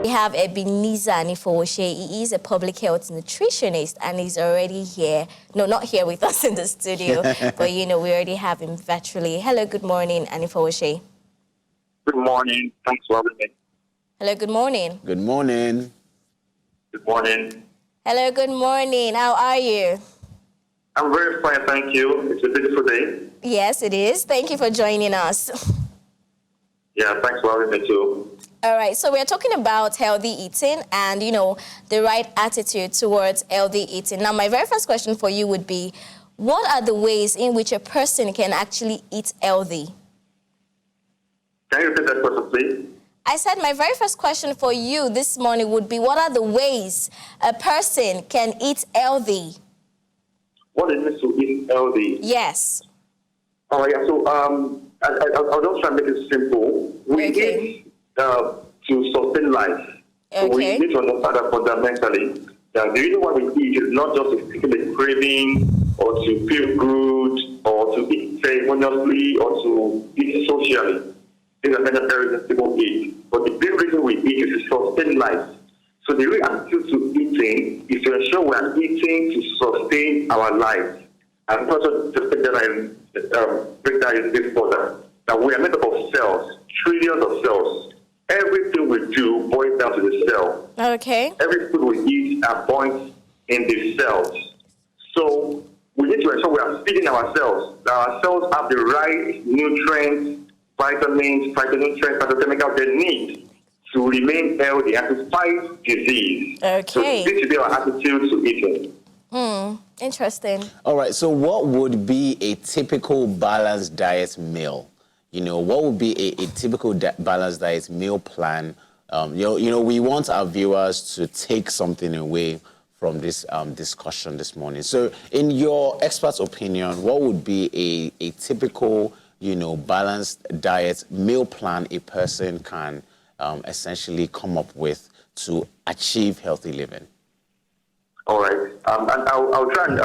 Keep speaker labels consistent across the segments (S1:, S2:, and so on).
S1: We have Ebenezer Anifowoshe. He is a public health nutritionist and he's already here. No, not here with us in the studio, but we already have him virtually. Hello, good morning, Anifowoshe.
S2: Good morning. Thanks for having me.
S1: Hello, good morning.
S3: Good morning.
S2: Good morning.
S1: Hello, good morning. How are you?
S2: I'm very fine, thank you. It's a beautiful day.
S1: Yes, it is. Thank you for joining us.
S2: Yeah, thanks for having me too.
S1: All right, so we're talking about healthy eating and, the right attitude towards healthy eating. Now, my very first question for you would be, what are the ways in which a person can actually eat healthy?
S2: Can you repeat that question, please?
S1: I said my very first question for you this morning would be, what are the ways a person can eat healthy?
S2: What it means to eat healthy?
S1: Yes.
S2: All right, so I'll just try to make it simple. We eat to sustain life. So we need to understand that fundamentally. That the reason why we eat is not just to feel a craving or to feel good or to eat ceremoniously or to eat socially. These are many very simple eat. But the big reason we eat is to sustain life. So the real attitude to eating is to ensure we are eating to sustain our life. And also just take that and break that a bit further. That we are made up of cells, trillions of cells. Everything we do boils down to the cell.
S1: Okay.
S2: Every food we eat are born in the cells. So we need to ensure we are feeding ourselves. That our cells have the right nutrients, vitamins, phytonutrients, phytochemicals they need to remain healthy and to fight disease.
S1: Okay.
S2: So this should be our attitude to eating.
S1: Interesting.
S3: All right, so what would be a typical balanced diet meal? What would be a typical balanced diet meal plan? We want our viewers to take something away from this discussion this morning. So in your expert's opinion, what would be a typical, balanced diet meal plan a person can essentially come up with to achieve healthy living?
S2: All right. And I'll try and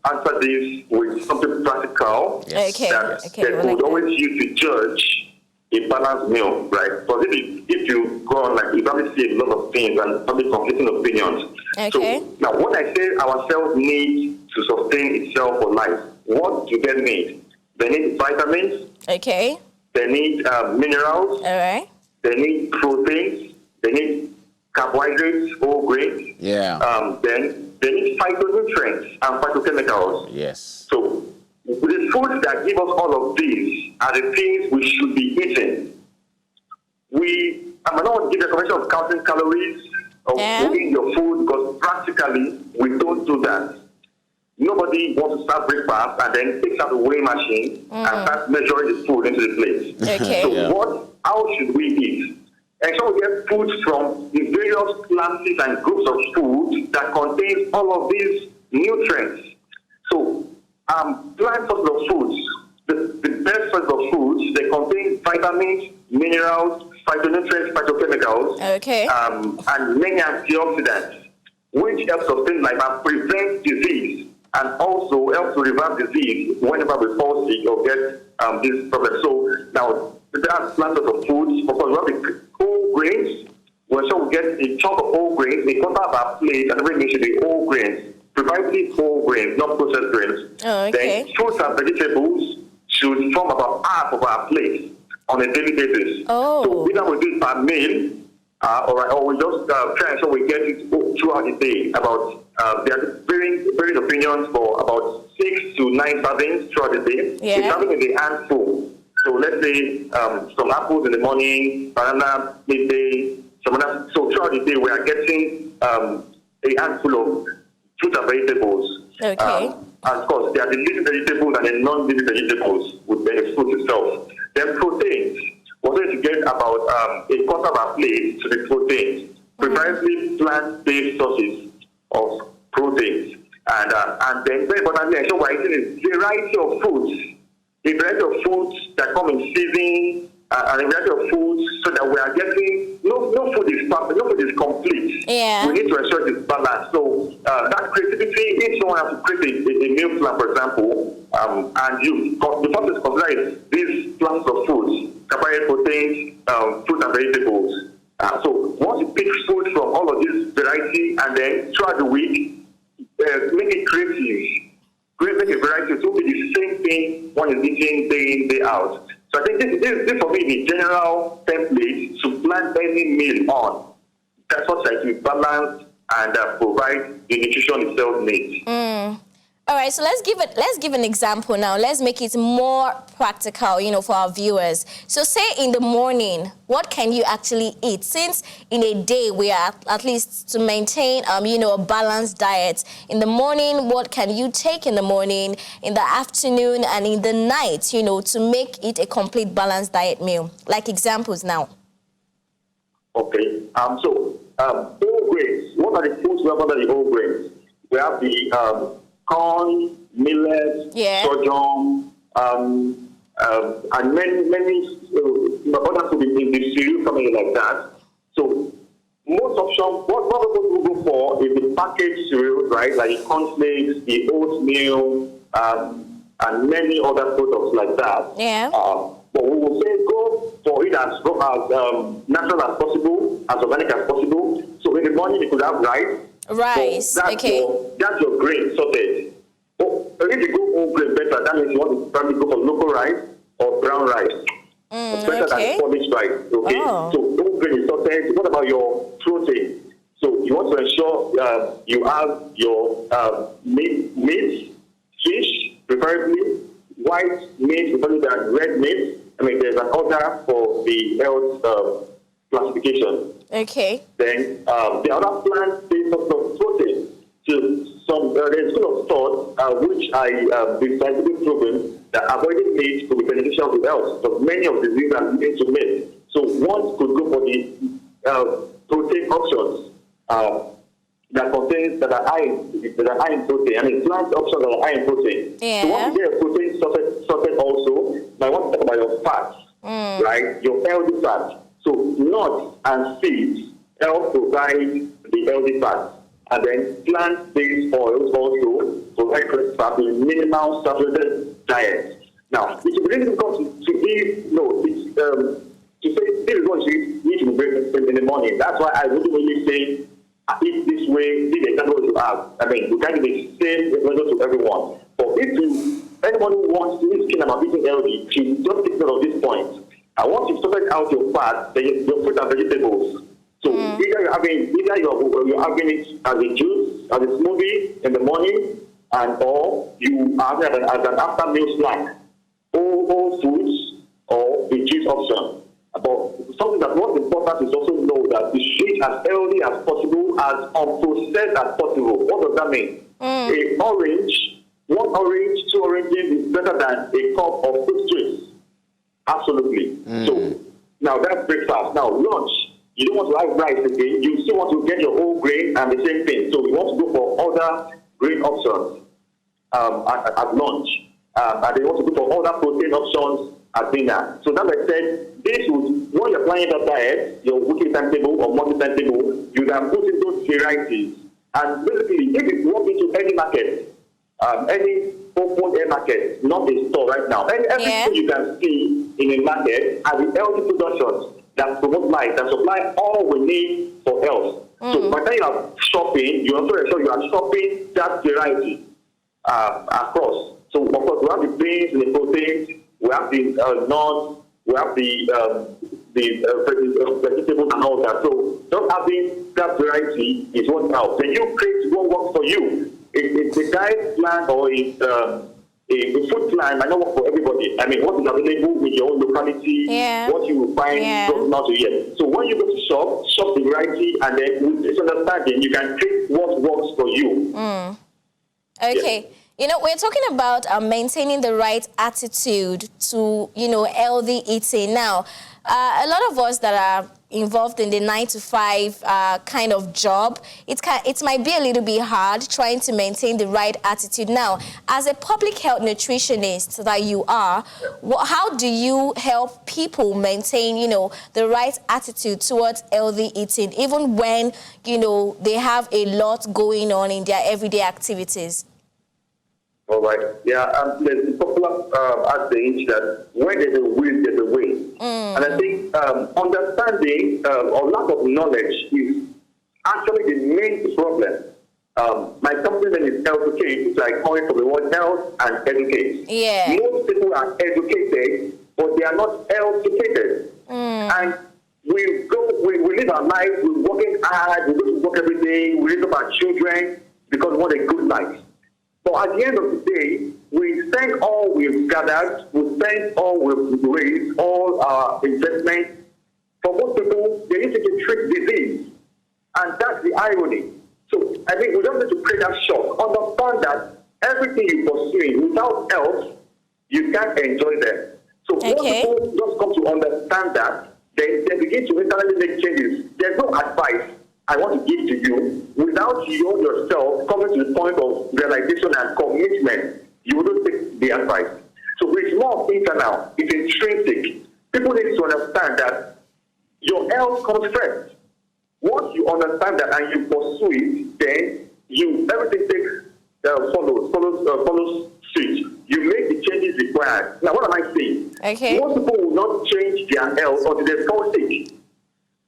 S2: answer this with something practical.
S3: Yes.
S1: Okay.
S2: That they would always use to judge a balanced meal, right? Because if you go on, like, you probably see a lot of things and probably conflicting opinions.
S1: Okay.
S2: So now, when I say our cells need to sustain itself for life, what do they need? They need vitamins.
S1: Okay.
S2: They need minerals.
S1: All right.
S2: They need proteins. They need carbohydrates, whole grains.
S3: Yeah.
S2: Then they need phytonutrients and phytochemicals.
S3: Yes.
S2: So the foods that give us all of these are the things we should be eating. I might not give a recommendation of counting calories or cooking your food because practically we don't do that. Nobody wants to start breakfast and then takes out the weighing machine and starts measuring the food into the plate.
S1: Okay.
S2: So how should we eat? And so we get food from the various classes and groups of food that contains all of these nutrients. So plant sources of foods, the best sources of foods, they contain vitamins, minerals, phytonutrients, phytochemicals, and many antioxidants, which help sustain life and prevent disease, and also help to reverse disease whenever we fall sick or get this problem. So now, there are plant sources of foods. Of course, we have the whole grains. We're sure we get a chunk of whole grains, a quarter of our plate, and every should be whole grains. Precisely whole grains, not processed grains. Then fruits and vegetables should form about half of our plate on a daily basis. So either we do it per meal, or we just try and so we get it throughout the day. About there are varying opinions for about 6 to 9 servings throughout the day. It's having a handful. So let's say some apples in the morning, banana midday, some other. So throughout the day we are getting a handful of fruits and vegetables.
S1: Okay.
S2: And of course, there are the living vegetables and the non-living vegetables with the fruit itself. Then proteins. We're going to get about a quarter of our plate to the proteins, precisely plant-based sources of proteins. And then very importantly, ensure we're eating a variety of foods. A variety of foods that come in season, and a variety of foods so that we are getting, no food is perfect, no food is complete.
S1: Yeah.
S2: We need to ensure it is balanced. So that creativity, if someone has to create a meal plan, for example, and the first is consider these classes of foods, carbohydrate, proteins, fruits and vegetables, So once you pick food from all of this variety and then throughout the week, make it creative. Make a variety. So it will be the same thing one is eating day in, day out. So I think this for me the general template to plan any meal on. That's what I can balance and provide the nutrition itself needs.
S1: All right, so let's give an example now. Let's make it more practical, for our viewers. So say in the morning, what can you actually eat? Since in a day we are at least to maintain, a balanced diet. In the morning, what can you take in the morning, in the afternoon, and in the night, to make it a complete balanced diet meal? Like examples now.
S2: Okay. Whole grains. What are the foods we have under the whole grains? We have the corn, millet, sorghum, and many other food in the cereal, something like that. So most options, what people go for is the packaged cereals, right? Like the cornflakes, the oatmeal, and many other products like that.
S1: Yeah.
S2: But we will say go for it as natural as possible, as organic as possible. So in the morning you could have rice.
S1: Rice,
S2: so that's your grain sorted. Oh, if you go whole grain better, that means you want to probably go for local rice or brown rice. Better than polished rice. Okay. So whole grain is sorted. What about your protein? So you want to ensure you have your meat, fish, preferably white meat, rather than red meat. I mean, there's an order for the health classification.
S1: Okay.
S2: Then the other plant-based source of protein. So there's school of thought which been scientifically proven that avoiding meat could be beneficial to health, but many of the diseases are linked to meat. So one could go for the protein options that are high in protein. I mean, plant options that are high in protein.
S1: Yeah.
S2: So once you get a protein sorted also, now I want to talk about your fats, right? Your healthy fats. So nuts and seeds help provide the healthy fats. And then plant-based oils also provide healthy fats with minimal saturated diet. Now, it's really difficult to give, to say this is what you need to breakfast in the morning. That's why I wouldn't really say eat this way, this is exactly what you have. I mean, you can't give the same result to everyone. But anyone who wants to eat skin about eating healthy, should just take note of this point. And once you've sorted out your fat, then your fruit and vegetables. So either you're having it as a juice, as a smoothie in the morning, or you have it as an after meal snack, whole foods or the juice option. But something that what's important is also know that you should eat as healthy as possible, as unprocessed as possible. What does that mean? One orange, 2 oranges is better than a cup of fruit juice. Absolutely. So now that's breakfast. Now lunch, you don't want to have rice again. You still want to get your whole grain and the same thing. So we want to go for other grain options at lunch. And they want to go for other protein options at dinner. So that I said, when you're planning your diet, your weekly timetable or monthly timetable, you can put in those varieties. And basically, if you walk into any market, any open air market, not a store right now, and everything you can see in a market are the healthy productions that promote life, that supply all we need for health. So by the time you are shopping, you also ensure you are shopping that variety across. So of course, we have the beans and the proteins, we have the nuts, we have the vegetables and all that. So just having that variety is what helps. Then you create what works for you. It's a diet plan or a food plan might not work for everybody. I mean, what is available in your own locality, what you will find not to yet. So when you go to shop the variety, and then with this understanding, you can create what works for you.
S1: Okay.
S2: Yes.
S1: We're talking about maintaining the right attitude to, healthy eating. Now, a lot of us that are involved in the 9-to-5 kind of job, it might be a little bit hard trying to maintain the right attitude. Now, as a public health nutritionist that you are, how do you help people maintain, the right attitude towards healthy eating, even when, they have a lot going on in their everyday activities?
S2: All right. Yeah, there's a popular adage that where there's a will, there's a way. And I think understanding or lack of knowledge is actually the main problem. My company name is Educate, which I coined from the word health and educate.
S1: Yeah.
S2: Most people are educated, but they are not educated. And we live our lives, we're working hard, we go to work every day, we raise up our children because we want a good life. But at the end of the day, we spend all we've gathered, we spend all we've raised, all our investment. For most people, they need to treat disease. And that's the irony. So I think we don't need to create that shock. Understand that everything you're pursuing, without health, you can't enjoy them. So once people just come to understand that, they begin to internally make changes. There's no advice I want to give to you without you yourself coming to the point of realization and commitment. You wouldn't take the advice. So it's more internal. It's intrinsic. People need to understand that your health comes first. Once you understand that and you pursue it, then everything takes follows suit. You make the changes required. Now, what am I saying?
S1: Okay.
S2: Most people will not change their health until they fall sick.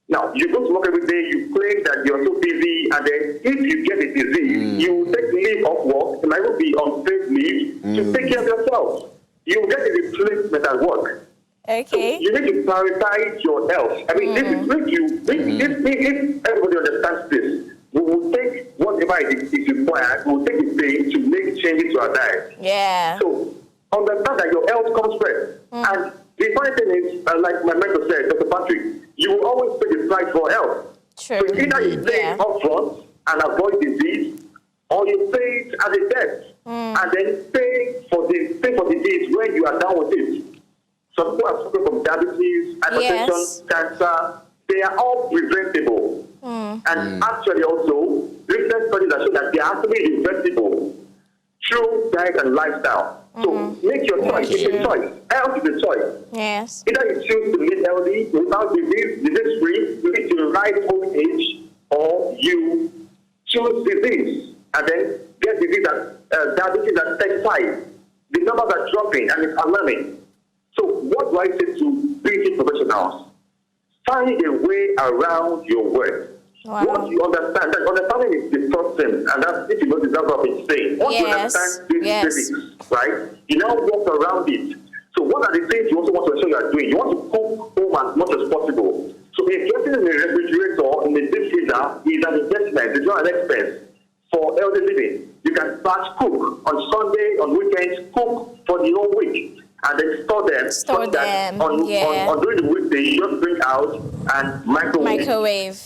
S2: Now, you go to work every day, you claim that you're so busy, and then if you get a disease, you will take leave of work, it might even be unpaid leave, to take care of yourself. You will get a replacement at work.
S1: Okay.
S2: So you need to prioritize your health. I mean, if everybody understands this, we will take whatever is required, we will take the pain to make changes to our diet.
S1: Yeah.
S2: So understand that your health comes first. And the funny thing is, like my mentor said, Dr. Patrick, you will always pay the price for health.
S1: True.
S2: So either you pay it up front and avoid disease, or you pay it as a debt and then pay for the disease when you are done with it. Some people are suffering from diabetes, hypertension, cancer. They are all preventable. And actually also, recent studies have shown that they are actually reversible through diet and lifestyle. So make your choice. It's a choice. Health is a choice.
S1: Yes.
S2: Either you choose to live healthy without disease-free, you reach the right old age, or you choose disease and then get disease at diabetes at 35. The numbers are dropping and it's alarming. So what do I say to beauty professionals? Find a way around your work.
S1: Wow.
S2: Once you understand that, understanding is the first thing, and that's if you notice that's what I've been saying. Once you understand these basics, right, you now walk around it. So what are the things you also want to ensure you are doing? You want to cook home as much as possible. So investing in a refrigerator, in a deep freezer, is an investment. It's not an expense for healthy living. You can start cook on Sunday, on weekends, cook for the whole week, and then store them. On during the weekday, you just bring out and microwave.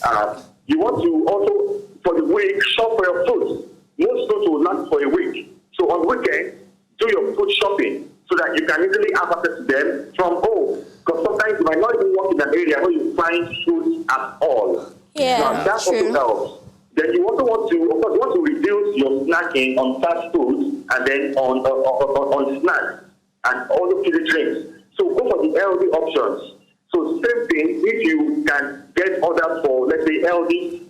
S2: You want to also, for the week, shop for your food. Most foods will last for a week. So on weekend, do your food shopping so that you can easily have access to them from home. Because sometimes you might not even work in an area where you find food at all.
S1: Yeah,
S2: now, that also helps. Then you also want to, of course, you want to reduce your snacking on fast foods and then on snacks and also fizzy drinks. So go for the healthy options. So same thing, if you can get orders for, let's say, healthy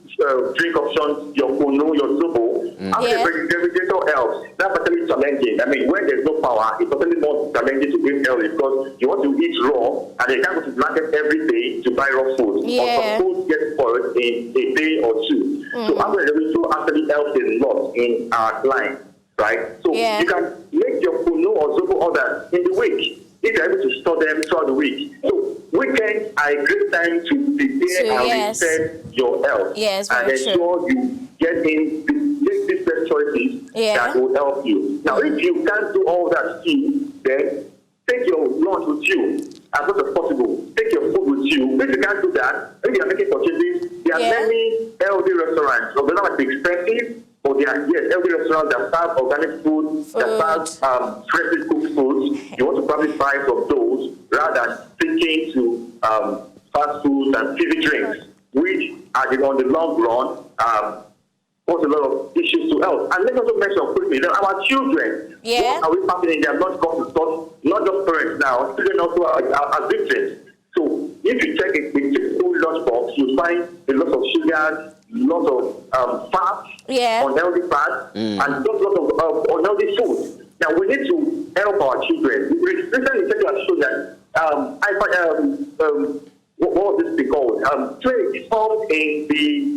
S2: drink options, your Kuno, your Zobo, having a refrigerator helps. That's actually challenging. I mean, when there's no power, it's certainly more challenging to eat healthy because you want to eat raw and you can't go to the market every day to buy raw food. Or some food gets spoiled in a day or two. So having a refrigerator actually helps a lot in our clients, right? So you can make your Kuno or Zobo orders in the week if you're able to store them throughout the week. So weekends are a great time to prepare and reset your health and ensure you get in these best choices that will help you. Now, if you can't do all that still, then take your lunch with you as much as possible. Take your food with you. If you can't do that, if you are making purchases, there are many healthy restaurants. So they're not expensive, but there are healthy restaurants that serve organic food, that serve freshly cooked foods. You want to probably buy from those rather than sticking to fast foods and fizzy drinks, which on the long run cause a lot of issues to health. And let's also mention quickly that our children, what are we passing in their lunch boxes? Not just parents now, children also are victims. So if you check a typical lunch box, you find a lot of sugars, lots of fats, unhealthy fats, and just lots of unhealthy food. Now we need to help our children. Recently, studies have shown that what was this thing called? Plaques formed in the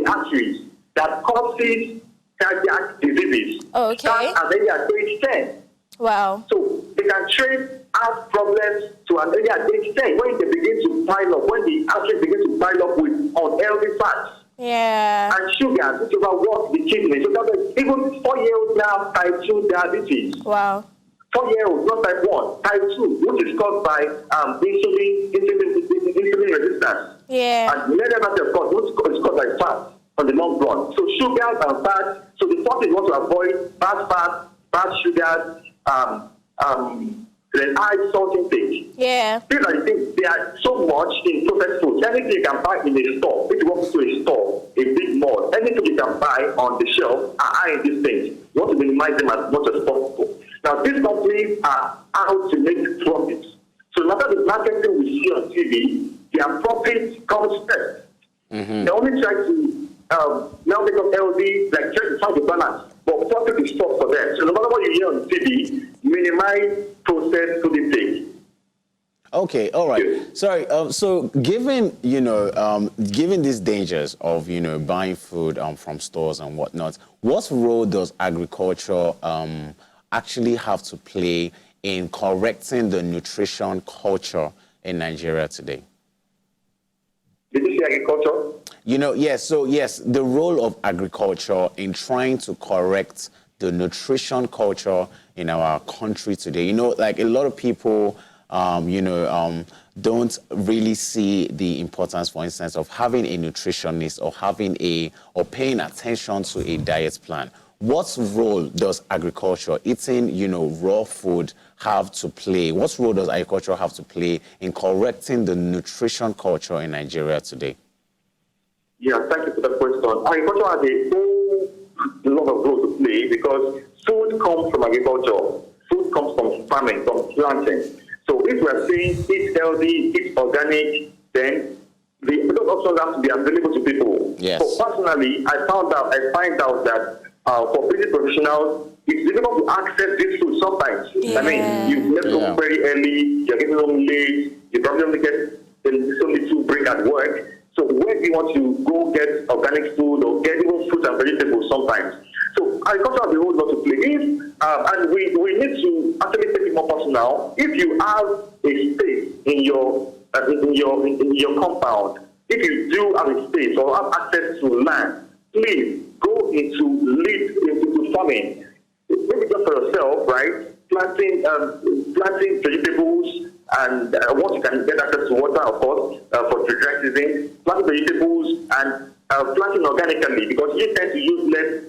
S2: arteries that causes cardiac diseases.
S1: Okay.
S2: Start as early as age 10.
S1: Wow.
S2: So they can trace heart problems to as early as age 10 when they begin to pile up, when the arteries begin to pile up with unhealthy fats.
S1: Yeah.
S2: And sugar, which overworks the kidney. So that even 4-year-olds now have type 2 diabetes.
S1: Wow.
S2: 4-year-olds, not type 1, type 2, which is caused by insulin resistance.
S1: Yeah.
S2: And leather matter, of course, which is caused by fat on the long run. So sugars and fats. So the first thing you want to avoid bad fats, bad sugars, then high salt intake.
S1: Yeah.
S2: These are the things, they are so much in processed food. Anything you can buy in a store, if you walk into a store, a big mall, anything you can buy on the shelf are high in these things. You want to minimize them as much as possible. Now, these companies are out to make profits. So no matter the marketing we see on TV, their profit comes first. Mm-hmm. They only try to now make us healthy, like try to find the balance. But profit is tough for them. So no matter what you hear on TV, minimize processed food intake.
S3: Okay, all right. Sorry. So, given given these dangers of buying food from stores and whatnot, what role does agriculture actually have to play in correcting the nutrition culture in Nigeria today?
S2: Did you say agriculture?
S3: Yes. So, yes, the role of agriculture in trying to correct the nutrition culture in our country today. Like a lot of people, don't really see the importance, for instance, of having a nutritionist or paying attention to a diet plan. What role does agriculture, eating, raw food, have to play? What role does agriculture have to play in correcting the nutrition culture in Nigeria today?
S2: Yeah, thank you for that question. Agriculture has a lot of role to play because food comes from agriculture. Food comes from farming, from planting. So if we are saying eat healthy, eat organic, then those options have to be available to people.
S3: Yes.
S2: So personally, I find out that for business professionals, it's difficult to access this food sometimes.
S1: Yeah.
S2: I mean, you left home very early, you're getting home late, you probably only get so little break at work. So where do you want to go get organic food or get even fruits and vegetables sometimes? So agriculture has a whole lot to play. And we need to actually take it more personal. If you have a space in your compound, if you do have a space or have access to land, please go into farming. Maybe just for yourself, right? Planting vegetables, and once you can get access to water, of course, for the dry season, planting vegetables and planting organically, because you tend to use less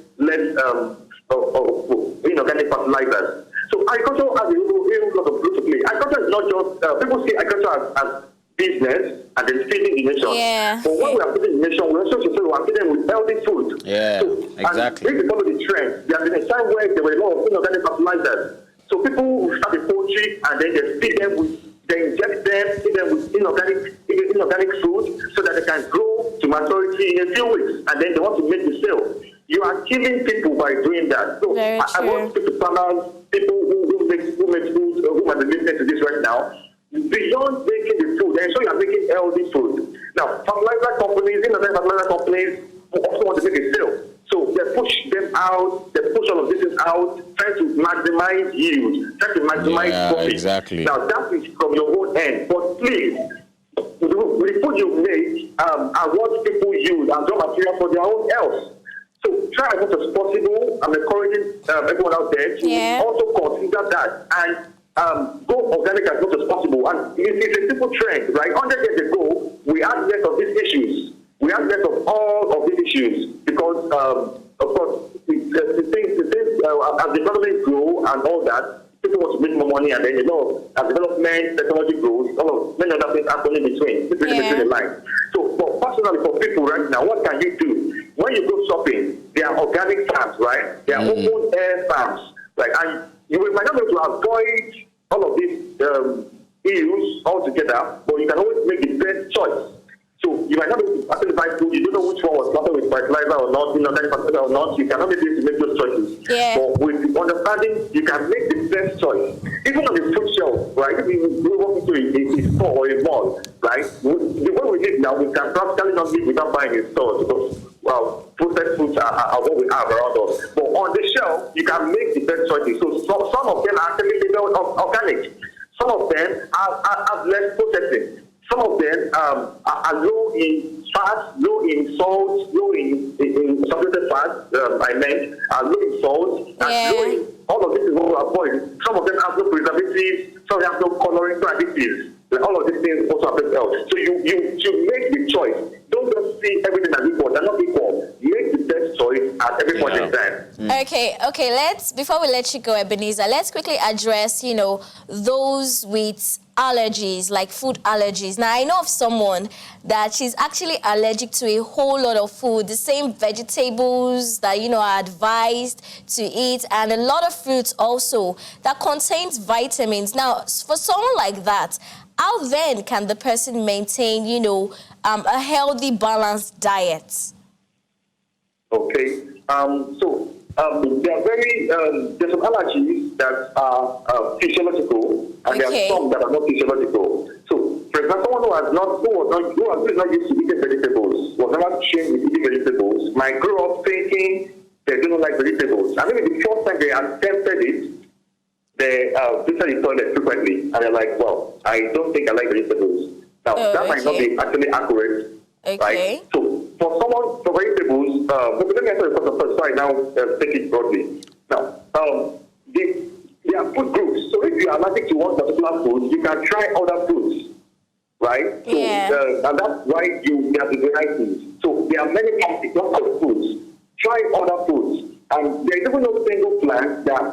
S2: inorganic fertilizers. So agriculture has a lot of role to play. Agriculture is not just people see agriculture as business and then feeding the nation.
S1: Yeah.
S2: But when we are feeding the nation, we also should say we are feeding with healthy food.
S3: Yeah,
S2: so,
S3: exactly.
S2: And if you follow the trend, there has been a time where there were a lot of inorganic fertilizers. So people will start a poultry and then they inject them, feed them with inorganic food so that they can grow to maturity in a few weeks, and then they want to make the sale. You are killing people by doing that. So I want to speak to farmers, people who make food, who might be listening to this right now. Beyond making the food, and so you are making healthy food. Now, fertilizer companies also want to make a sale. So they push them out, they push all of this out, trying to maximize yield, trying to maximize profit.
S3: Exactly.
S2: Now, that is from your own end. But please, the food you make are what people use as raw material for their own health. So try as much as possible. I'm encouraging everyone out there to also consider that and go organic as much as possible. And it's a simple trend, right? 100 years ago, we had less of these issues. We had less of all of these issues because, of course, the things as the economy grow and all that, people want to make more money, and then as development, technology grows, many other things happen in between. Between the lines. So, personally, for people right now, what can you do? When you go shopping, they are organic farms, right? They are open air farms, right? And you might not be able to avoid all of these ills altogether, but you can always make the best choice. So you might not be able to actually buy food, you don't know which one was planted with fertilizer or not, inorganic fertilizer or not, you cannot be able to make those choices.
S1: Yeah.
S2: But with the understanding, you can make the best choice. Even on the food shelf, right? If we walk into a store or a mall, right? The way we live now, we can practically not live without buying in stores because, well, processed foods are what we have around us. But on the shelf, you can make the best choices. So some of them are actually organic. Some of them have less processing. Some of them are low in fat, low in salt, low in saturated fat, I meant, low in salt, and low in all of this is what we avoid. Some of them have no preservatives, some of them have no coloring additives. All of these things also affect health. So you make the choice. Don't just see everything as equal. They're not equal. Make the best choice at every point in time.
S1: Okay. Before we let you go, Ebenezer, let's quickly address, those with allergies, like food allergies. Now, I know of someone that she's actually allergic to a whole lot of food, the same vegetables that, are advised to eat, and a lot of fruits also that contains vitamins. Now, for someone like that, how then can the person maintain, a healthy, balanced diet?
S2: Okay. There are there's some allergies that are physiological, and there are some that are not physiological. So, for example, someone who is not used to eating vegetables, was never trained with eating vegetables, might grow up thinking they don't like vegetables. I mean, the first time they attempted it, they visit the toilet frequently, and they're like, well, I don't think I like vegetables. Now, that might not be actually accurate, right? So, for vegetables, let me answer the question first, so I now take it broadly. Now, there are food groups. So, if you are allergic to one particular food, you can try other foods, right? So, and that's why you have the varieties. So, there are many types of foods. Try other foods. And there is even no single plant that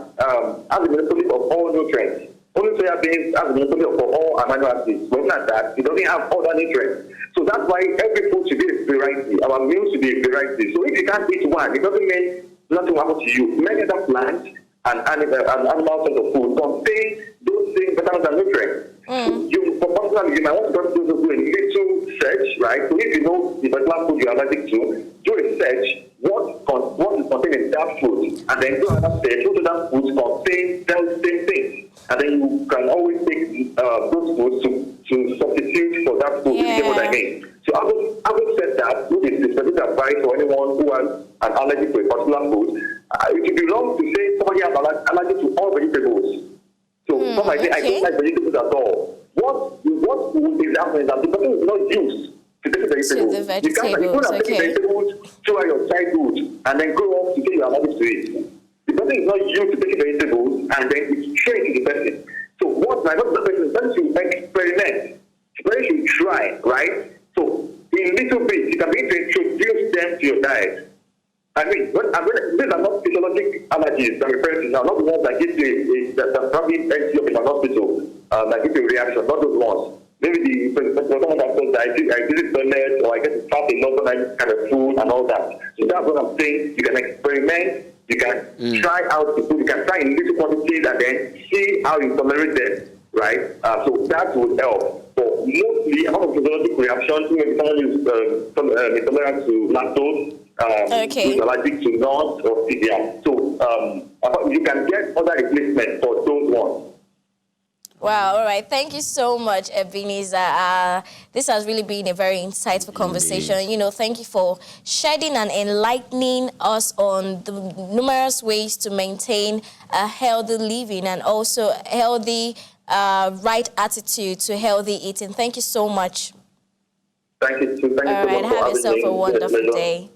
S2: has a monopoly of all nutrients. Only soya beans has a monopoly of all amino acids. But not that, it doesn't have other nutrients. So that's why every food should be a variety. Our meals should be a variety. So if you can't eat one, it doesn't mean nothing will happen to you. Many other plants and animal sort of food contain those same vitamins and nutrients. Personally, you might want to do a little search, right? So if you know the particular food you're allergic to, do a search. What is contained in that food, and then do another search. What that food contains the same thing, and then you can always take those foods to substitute for that food. If you get what I mean. So having said that, this is specific advice for anyone who has an allergy to a particular food. It would be wrong to say somebody has an allergy to all vegetables. So some might say, I don't like vegetables at all. What would happen is that the person is not used to take vegetables. You can't take vegetables throughout your childhood and then grow up to say you are allergic to it. The person is not used to taking vegetables and then it's trained to the person. So what my the person should experiment. The person should try, right? So in little bit, you can begin to introduce them to your diet. I mean, these are not physiologic allergies that refer to now, not the ones that give you that probably end you up in an hospital, that give you a reaction, not those ones. Maybe someone that says I visit toilet or I get to start a lot kind of food and all that. So that's what I'm saying. You can experiment, you can try out the food, you can try in little quantities and then see how you tolerate them, right? So that would help. But mostly, among physiologic reactions, maybe someone is intolerant to lactose, who's allergic to nuts or stevia. So you can get other replacements for those ones.
S1: Wow, all right. Thank you so much, Ebenezer. This has really been a very insightful conversation. Thank you for shedding and enlightening us on the numerous ways to maintain a healthy living and also a healthy, right attitude to healthy eating. Thank you so much.
S2: Thank you. Thank you so much.
S1: All right, have yourself a wonderful day.